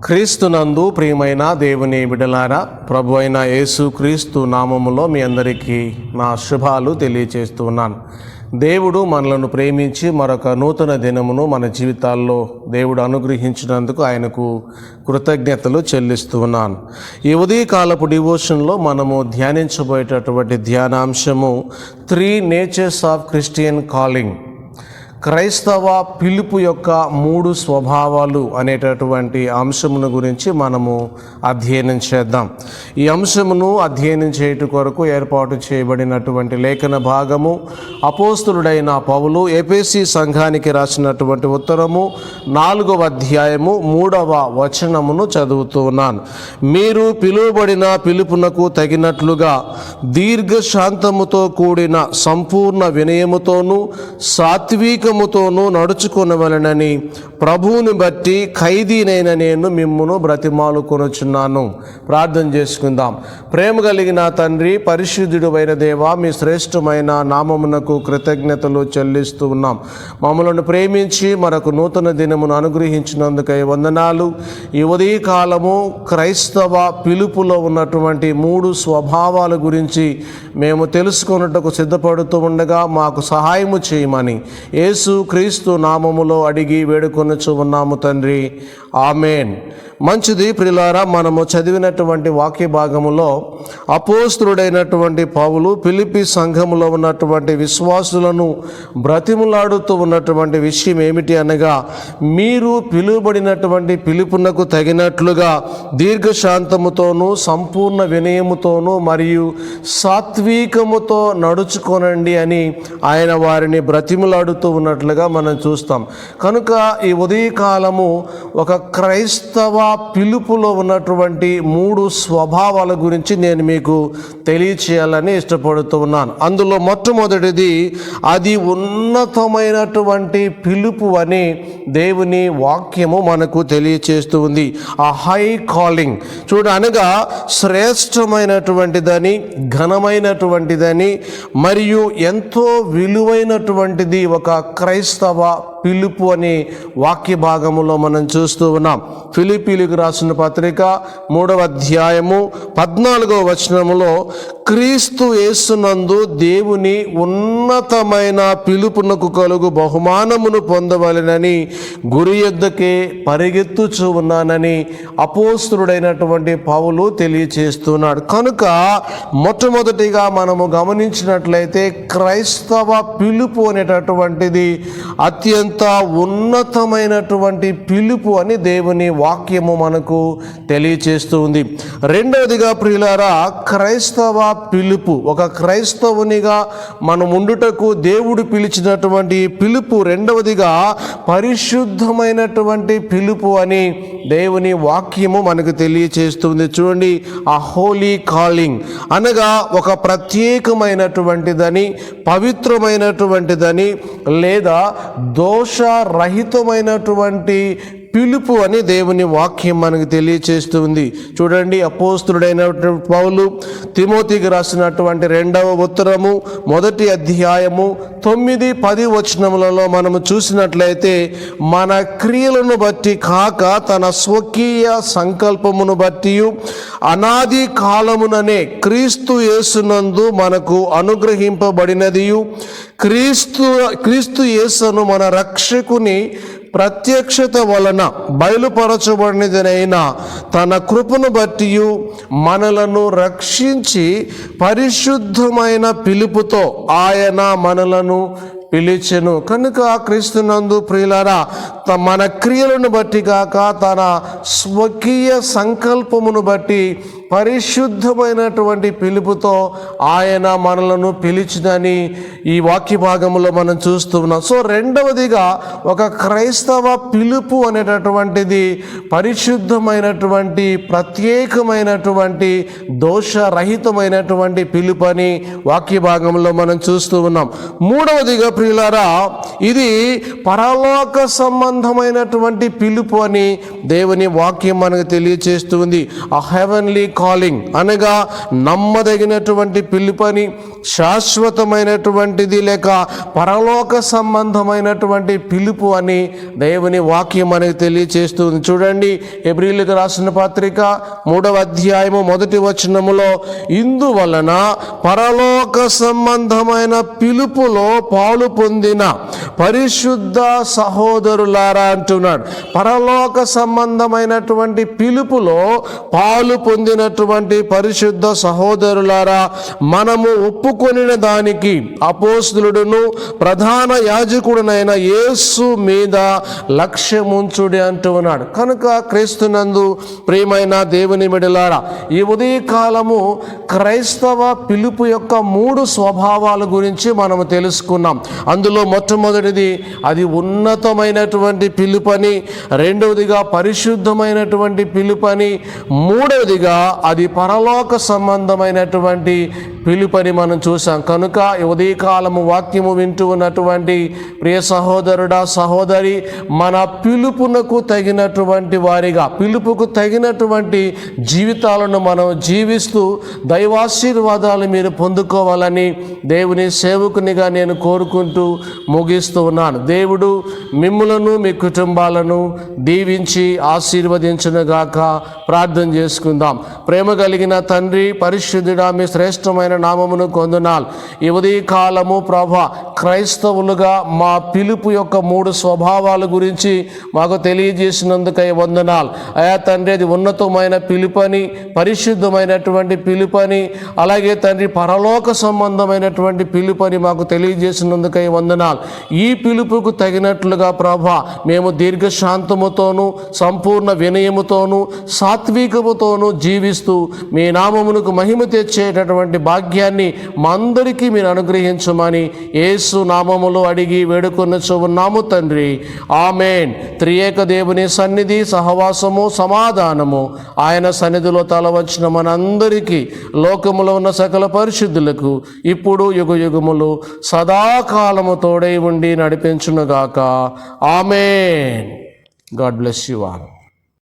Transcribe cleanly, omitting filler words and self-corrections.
క్రీస్తునందు ప్రియమైన దేవుని బిడ్డలారా, ప్రభు అయిన యేసు క్రీస్తు నామములో మీ అందరికీ నా శుభాలు తెలియచేస్తున్నాను. దేవుడు మనలను ప్రేమించి మరొక నూతన దినమును మన జీవితాల్లో దేవుడు అనుగ్రహించినందుకు ఆయనకు కృతజ్ఞతలు చెల్లిస్తున్నాను. ఈ ఉదయకాలపు డివోషన్లో మనము ధ్యానించబోయేటటువంటి ధ్యానాంశము 3 నేచర్స్ ఆఫ్ క్రిస్టియన్ కాలింగ్, క్రైస్తవ పిలుపు యొక్క 3 స్వభావాలు అనేటటువంటి అంశమును గురించి మనము అధ్యయనం చేద్దాం. ఈ అంశమును అధ్యయనం చేయట కొరకు ఏర్పాటు చేయబడినటువంటి లేఖన భాగము అపోస్తలుడైన పౌలు ఎఫెసీ సంఘానికి రాసినటువంటి ఉత్తరము 4వ అధ్యాయము 3వ వచనమును చదువుతున్నాను. మీరు పిలువబడిన పిలుపునకు తగినట్లుగా దీర్ఘశాంతముతో కూడిన సంపూర్ణ వినయముతోనూ సాత్వికముతోనూ నడుచుకొనవలెనని ప్రభువుని బట్టి ఖైదీనైన నేను మిమ్మును బ్రతిమాలుకొనుచున్నాను. ప్రార్థన చేసుకుందాం. ప్రేమ కలిగిన తండ్రి, పరిశుద్ధుడు అయిన దేవా, మీ శ్రేష్టమైన నామమునకు కృతజ్ఞతలు చెల్లిస్తూ ఉన్నాం. మమ్మలను ప్రేమించి మరొక నూతన దినమును అనుగ్రహించినందుకై వందనాలు. ఈ ఉదయకాలము క్రైస్తవ పిలుపులో ఉన్నటువంటి 3 స్వభావాల గురించి మేము తెలుసుకొనుటకు సిద్ధపడుతూ ఉండగా మాకు సహాయము చేయమని యేసు క్రీస్తు నామములో అడిగి వేడుకొనుచు ఉన్నాము తండ్రి, ఆమేన్. మంచిది ప్రియులారా, మనము చదివినటువంటి వాక్య భాగములో అపోస్తలుడైనటువంటి పౌలు ఫిలిప్పీ సంఘములో ఉన్నటువంటి విశ్వాసులను బ్రతిములాడుతూ ఉన్నటువంటి విషయం ఏమిటి అనగా, మీరు పిలువబడినటువంటి పిలుపునకు తగినట్లుగా దీర్ఘశాంతముతోనూ సంపూర్ణ వినయముతోనూ మరియు సాత్వికముతో నడుచుకోనండి అని ఆయన వారిని బ్రతిములాడుతూ ఉన్నట్లుగా మనం చూస్తాం. కనుక ఈ ఉదయకాలము ఒక క్రైస్తవ పిలుపులో ఉన్నటువంటి 3 స్వభావాల గురించి నేను మీకు తెలియచేయాలని ఇష్టపడుతూ ఉన్నాను. అందులో మొట్టమొదటిది, అది ఉన్నతమైనటువంటి పిలుపు అని దేవుని వాక్యము మనకు తెలియచేస్తూ ఉంది. ఆ హై కాలింగ్ అనగా శ్రేష్టమైనటువంటిదని, ఘనమైనటువంటిదని మరియు ఎంతో విలువైనటువంటిది ఒక క్రైస్తవ పిలుపు అని వాక్య భాగములో మనం చూస్తూ ఉన్నాం. ఫిలిప్పీలకు రాసిన పత్రిక 3వ అధ్యాయము 14వ వచనములో, క్రీస్తు యేసునందు దేవుని ఉన్నతమైన పిలుపునకు కలుగు బహుమానమును పొందవలెనని గురి యొద్దకే పరిగెత్తుచూ ఉన్నానని అపోస్తలుడైనటువంటి పౌలు తెలియచేస్తున్నాడు. కనుక మొట్టమొదటిగా మనము గమనించినట్లయితే క్రైస్తవ పిలుపు అనేటటువంటిది అత్యంత ఉన్నతమైనటువంటి పిలుపు అని దేవుని వాక్యము మనకు తెలియచేస్తూ ఉంది. రెండవదిగా ప్రియులారా, క్రైస్తవ పిలుపు, ఒక క్రైస్తవునిగా మనం ఉండుటకు దేవుడు పిలిచినటువంటి పిలుపు రెండవదిగా పరిశుద్ధమైనటువంటి పిలుపు అని దేవుని వాక్యము మనకు తెలియచేస్తుంది. చూడండి, ఆ హోలీ కాలింగ్ అనగా ఒక ప్రత్యేకమైనటువంటిదని, పవిత్రమైనటువంటిదని లేదా దోషరహితమైనటువంటి పిలుపు అని దేవుని వాక్యం మనకు తెలియచేస్తుంది. చూడండి, అపోస్తలుడైనటువంటి పౌలు తిమోతికి రాసినటువంటి 2వ ఉత్తరము 1వ అధ్యాయము 9-10 వచనములలో మనము చూసినట్లయితే, మన క్రియలను బట్టి కాక తన స్వకీయ సంకల్పమును బట్టి అనాది కాలముననే క్రీస్తు యేసునందు మనకు అనుగ్రహింపబడినదియు క్రీస్తు యేసును మన రక్షకుని ప్రత్యక్షత వలన బయలుపరచబడినదైన తన కృపను బట్టి మనలను రక్షించి పరిశుద్ధమైన పిలుపుతో ఆయన మనలను పిలిచెను. కనుక క్రీస్తునందు ప్రియులారా, మన క్రియలను బట్టి కాక తన స్వకీయ సంకల్పమును బట్టి పరిశుద్ధమైనటువంటి పిలుపుతో ఆయన మనలను పిలిచినని ఈ వాక్య భాగంలో మనం చూస్తూ ఉన్నాం. సో రెండవదిగా, ఒక క్రైస్తవ పిలుపు అనేటటువంటిది పరిశుద్ధమైనటువంటి, ప్రత్యేకమైనటువంటి, దోషరహితమైనటువంటి పిలుపు అని వాక్య భాగంలో మనం చూస్తూ ఉన్నాం. మూడవదిగా ప్రియులారా, ఇది పరలోక సంబంధమైనటువంటి పిలుపు అని దేవుని వాక్యం మనకు తెలియచేస్తుంది. ఆ హెవెన్లీ కాలింగ్ అనగా నమ్మదగినటువంటి పిలుపని, శాశ్వతమైనటువంటిది లేక పరలోక సంబంధమైనటువంటి పిలుపు అని దేవుని వాక్యం మనకి తెలియచేస్తుంది. చూడండి, హెబ్రీయులకు రాసిన పత్రిక 3వ అధ్యాయము 1వ వచనములో, ఇందువలన పరలోక సంబంధమైన పిలుపులో పాలు పొందిన పరిశుద్ధ సహోదరులారా అంటున్నాడు. పరలోక సంబంధమైనటువంటి పిలుపులో పాలు పొందినటువంటి పరిశుద్ధ సహోదరులారా, మనము ఒప్పుకొనిన దానికి అపోస్తలుడును ప్రధాన యాజకుడునైన యేసు మీద లక్ష్యముంచుడి అంటున్నాడు. కనుక క్రీస్తునందు ప్రియమైన దేవుని బిడ్డలారా, ఈ ఉదయకాలము క్రైస్తవ పిలుపు యొక్క 3 స్వభావాల గురించి మనము తెలుసుకున్నాం. అందులో మొట్టమొదటిది అది ఉన్నతమైనటువంటి పిలుపని, రెండవదిగా పరిశుద్ధమైనటువంటి పిలుపని, మూడవదిగా అది పరలోక సంబంధమైనటువంటి పిలుపని మనం చూసాం. కనుక ఉదయకాలము వాక్యము వింటూ ఉన్నటువంటి ప్రియ సహోదరుడా సహోదరి, మన పిలుపునకు తగినటువంటి వారిగా, పిలుపుకు తగినటువంటి జీవితాలను మనం జీవిస్తూ దైవాశీర్వాదాలు మీరు పొందుకోవాలని దేవుని సేవకునిగా నేను కోరుకుంటూ ముగిస్తూ ఉన్నాను. దేవుడు మిమ్ములను మీ కుటుంబాలను దీవించి ఆశీర్వదించునుగాక. ప్రార్థన చేసుకుందాం. ప్రేమ కలిగిన తండ్రి, పరిశుద్ధుడా, మీ శ్రేష్టమైన నామమును కొందనాలు. ఈ ఉదయకాలము ప్రభా, క్రైస్తవులుగా మా పిలుపు యొక్క 3 స్వభావాల గురించి మాకు తెలియజేసినందుకై వందనాలు. అయా తండ్రి, అది ఉన్నతమైన పిలుపని, పరిశుద్ధమైనటువంటి పిలుపని, అలాగే తండ్రి పరలోక సంబంధమైనటువంటి పిలుపని మాకు తెలియజేసినందుకై వందనాలు. ఈ పిలుపుకు తగినట్లుగా ప్రభా, మేము దీర్ఘశాంతముతోనూ సంపూర్ణ వినయముతోనూ సాత్వికముతోనూ జీవిస్తూ మీ నామమునకు మహిమ తెచ్చేటటువంటి భాగ్యాన్ని మా అందరికీ మీరు అనుగ్రహించమని యేసు నామములో అడిగి వేడుకొనుచున్నాము తండ్రి. ఆమేన్. త్రియేక దేవుని సన్నిధి, సహవాసము, సమాధానము ఆయన సన్నిధిలో తలవంచిన మనందరికీ, లోకములో ఉన్న సకల పరిశుద్ధులకు ఇప్పుడు యుగయుగములు సదాకాలము తోడై ఉండి నడిపించునుగాక. Amen. God bless you all.